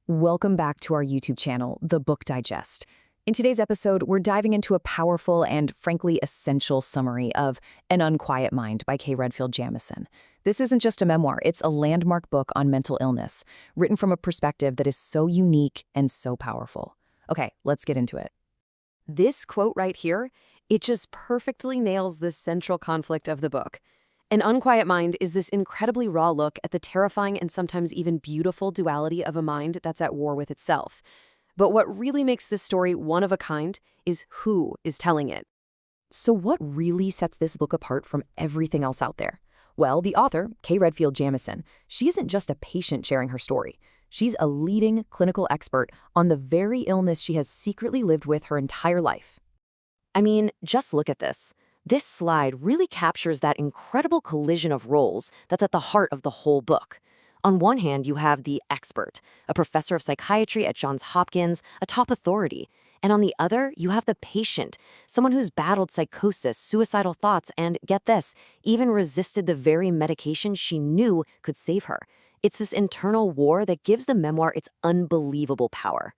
Welcome back to our YouTube channel, The Book Digest. In today's episode, we're diving into a powerful and, frankly, essential summary of An Unquiet Mind by Kay Redfield Jamison. This isn't just a memoir, it's a landmark book on mental illness, written from a perspective that is so unique and so powerful. Okay, let's get into it. This quote right here, it just perfectly nails the central conflict of the book. An Unquiet Mind is this incredibly raw look at the terrifying and sometimes even beautiful duality of a mind that's at war with itself. But what really makes this story one of a kind is who is telling it. So what really sets this book apart from everything else out there? Well, the author, Kay Redfield Jamison, she isn't just a patient sharing her story. She's a leading clinical expert on the very illness she has secretly lived with her entire life. I mean, just look at this. This slide really captures that incredible collision of roles that's at the heart of the whole book. On one hand, you have the expert, a professor of psychiatry at Johns Hopkins, a top authority. And on the other, you have the patient, someone who's battled psychosis, suicidal thoughts, and, get this, even resisted the very medication she knew could save her. It's this internal war that gives the memoir its unbelievable power.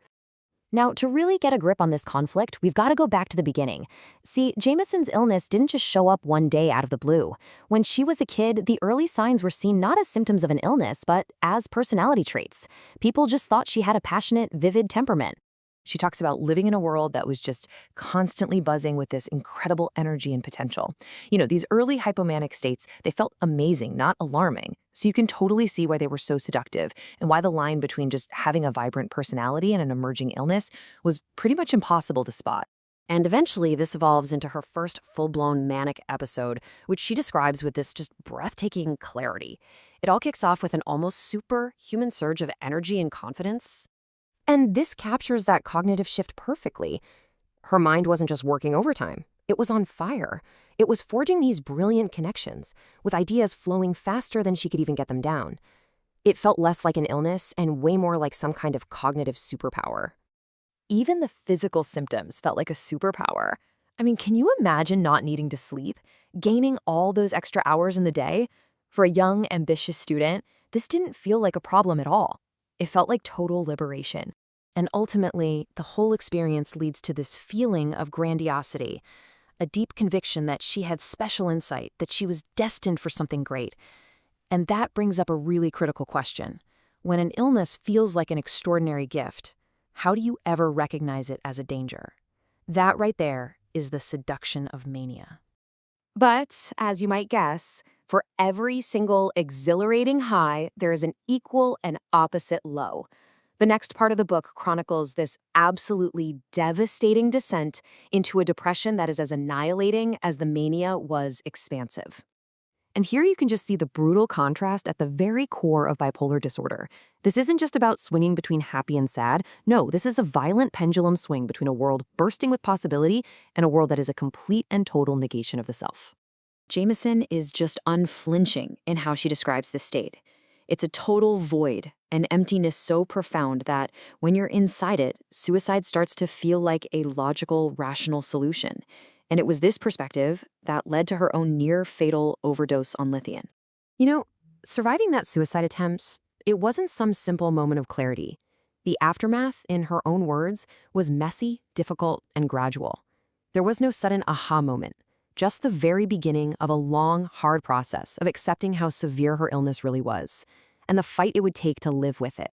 Now, to really get a grip on this conflict, we've got to go back to the beginning. See, Jamison's illness didn't just show up one day out of the blue. When she was a kid, the early signs were seen not as symptoms of an illness, but as personality traits. People just thought she had a passionate, vivid temperament. She talks about living in a world that was just constantly buzzing with this incredible energy and potential. You know, these early hypomanic states, they felt amazing, not alarming. So you can totally see why they were so seductive and why the line between just having a vibrant personality and an emerging illness was pretty much impossible to spot. And eventually, this evolves into her first full-blown manic episode, which she describes with this just breathtaking clarity. It all kicks off with an almost superhuman surge of energy and confidence. And this captures that cognitive shift perfectly. Her mind wasn't just working overtime. It was on fire. It was forging these brilliant connections, with ideas flowing faster than she could even get them down. It felt less like an illness and way more like some kind of cognitive superpower. Even the physical symptoms felt like a superpower. I mean, can you imagine not needing to sleep, gaining all those extra hours in the day? For a young, ambitious student, this didn't feel like a problem at all. It felt like total liberation. And ultimately, the whole experience leads to this feeling of grandiosity, a deep conviction that she had special insight, that she was destined for something great. And that brings up a really critical question. When an illness feels like an extraordinary gift, how do you ever recognize it as a danger? That right there is the seduction of mania. But, as you might guess, for every single exhilarating high, there is an equal and opposite low. The next part of the book chronicles this absolutely devastating descent into a depression that is as annihilating as the mania was expansive. And here you can just see the brutal contrast at the very core of bipolar disorder. This isn't just about swinging between happy and sad. No, this is a violent pendulum swing between a world bursting with possibility and a world that is a complete and total negation of the self. Jamison is just unflinching in how she describes this state. It's a total void, an emptiness so profound that when you're inside it, suicide starts to feel like a logical, rational solution. And it was this perspective that led to her own near-fatal overdose on lithium. You know, surviving that suicide attempt, it wasn't some simple moment of clarity. The aftermath, in her own words, was messy, difficult, and gradual. There was no sudden aha moment. Just the very beginning of a long, hard process of accepting how severe her illness really was, and the fight it would take to live with it.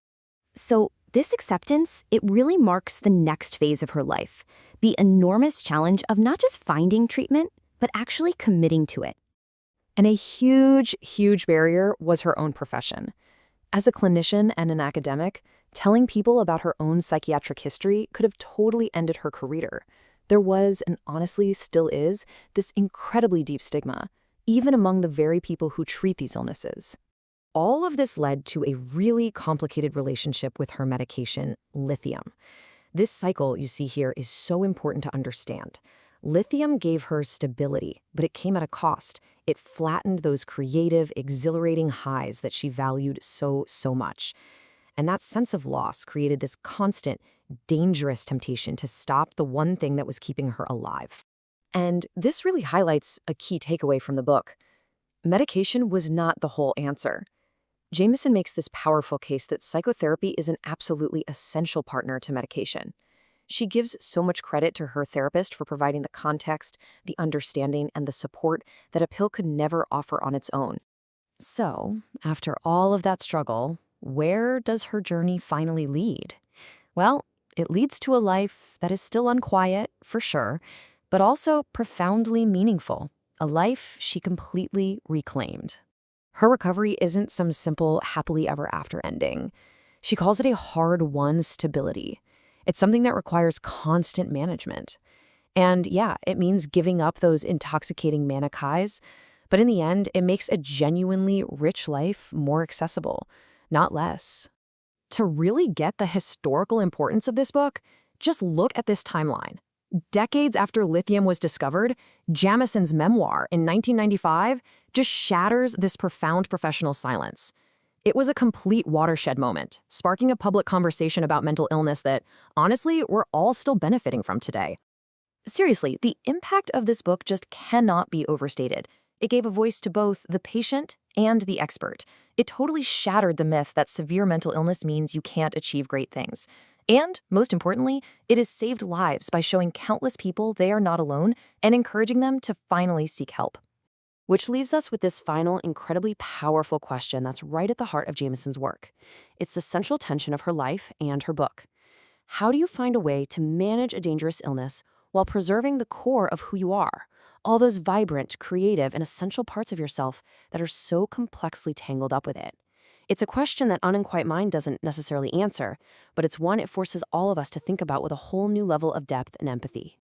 So this acceptance, it really marks the next phase of her life, the enormous challenge of not just finding treatment, but actually committing to it. And a huge, huge barrier was her own profession. As a clinician and an academic, telling people about her own psychiatric history could have totally ended her career. There was, and honestly still is, this incredibly deep stigma, even among the very people who treat these illnesses. All of this led to a really complicated relationship with her medication, lithium. This cycle you see here is so important to understand. Lithium gave her stability, but it came at a cost. It flattened those creative, exhilarating highs that she valued so much. And that sense of loss created this constant, dangerous temptation to stop the one thing that was keeping her alive. And this really highlights a key takeaway from the book. Medication was not the whole answer. Jamison makes this powerful case that psychotherapy is an absolutely essential partner to medication. She gives so much credit to her therapist for providing the context, the understanding, and the support that a pill could never offer on its own. So, after all of that struggle, where does her journey finally lead? Well, it leads to a life that is still unquiet, for sure, but also profoundly meaningful, a life she completely reclaimed. Her recovery isn't some simple happily ever after ending. She calls it a hard-won stability. It's something that requires constant management. And yeah, it means giving up those intoxicating manic highs, but in the end, it makes a genuinely rich life more accessible, not less. To really get the historical importance of this book, just look at this timeline. Decades after lithium was discovered, Jamison's memoir in 1995 just shatters this profound professional silence. It was a complete watershed moment, sparking a public conversation about mental illness that, honestly, we're all still benefiting from today. Seriously, the impact of this book just cannot be overstated. It gave a voice to both the patient and the expert. It totally shattered the myth that severe mental illness means you can't achieve great things. And, most importantly, it has saved lives by showing countless people they are not alone and encouraging them to finally seek help. Which leaves us with this final, incredibly powerful question that's right at the heart of Jamison's work. It's the central tension of her life and her book. How do you find a way to manage a dangerous illness while preserving the core of who you are? All those vibrant, creative, and essential parts of yourself that are so complexly tangled up with it. It's a question that An Unquiet Mind doesn't necessarily answer, but it's one it forces all of us to think about with a whole new level of depth and empathy.